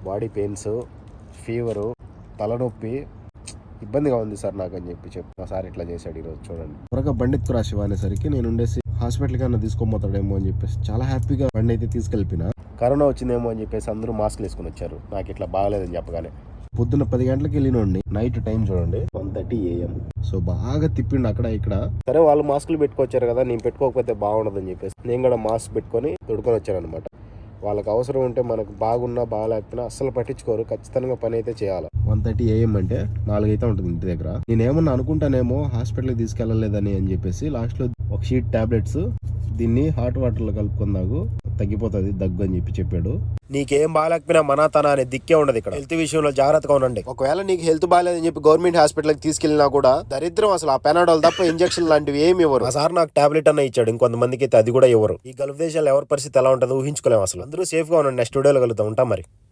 Body pains, fever, తలనొప్పి, ఇబ్బందిగా ఉంది సార్ నాకు అని చెప్పి సార్ ఇట్లా చేశాడు ఈరోజు. చూడండి, త్వరగా బండి ఎత్తుకురా శివ అనేసరికి నేను ఉండేసి హాస్పిటల్కి అన్న తీసుకోపోతాడేమో అని చెప్పేసి చాలా హ్యాపీగా బండి అయితే తీసుకెళ్ళిపోయినా. కరోనా వచ్చిందేమో అని చెప్పేసి అందరూ మాస్క్లు వేసుకుని వచ్చారు. నాకు ఇట్లా బాగలేదని చెప్పగానే పొద్దున్న 10 గంటలకు వెళ్ళినండి. నైట్ టైం చూడండి 1:30 AM. సో బాగా తిప్పిండు అక్కడ ఇక్కడ. సరే వాళ్ళు మాస్కులు పెట్టుకొచ్చారు కదా, నేను పెట్టుకోకపోతే బాగుండదని చెప్పేసి నేను కూడా మాస్క్ పెట్టుకొని తొడుకొని వచ్చాను అనమాట. వాళ్ళకి అవసరం ఉంటే మనకు బాగున్నా బాగాలేకపోయినా అస్సలు పట్టించుకోరు. ఖచ్చితంగా పని అయితే చేయాలి. 1:30 AM అంటే 4 అయితే ఉంటుంది ఇంటి దగ్గర. నేనేమన్నా అనుకుంటానేమో హాస్పిటల్కి తీసుకెళ్లలేదని అని చెప్పేసి లాస్ట్ లో ఒక షీట్ టాబ్లెట్స్, దీన్ని హాట్ వాటర్ లో కలుపుకుందాకు తగ్గిపోతుంది దగ్గు అని చెప్పాడు. నీకేం బాగాలేకపోయినా మనాతన అనే దిక్కే ఉండదు ఇక్కడ. హెల్త్ విషయంలో జాగ్రత్తగా ఉండండి. ఒకవేళ నీకు హెల్త్ బాగాలేదని చెప్పి గవర్నమెంట్ హాస్పిటల్ కి తీసుకెళ్ళినా కూడా దరిద్రం. అసలు ఆ పెనాడోల్ తప్ప ఇంజక్షన్ లాంటివి ఏమి ఇవ్వరు. ఆ సార్ నాకు టాబ్లెట్ అన్న ఇచ్చాడు, ఇంకొంతమందికి అయితే అది కూడా ఇవ్వరు. ఈ గల్ఫ్ దేశాలు ఎవరి పరిస్థితి ఎలా ఉంటుందో ఊహించుకోలేము అసలు. అందరూ సేఫ్ గా ఉండండి. నెక్స్ట్ వీడియోలో కలుద్దాం. ఉంటాం మరి.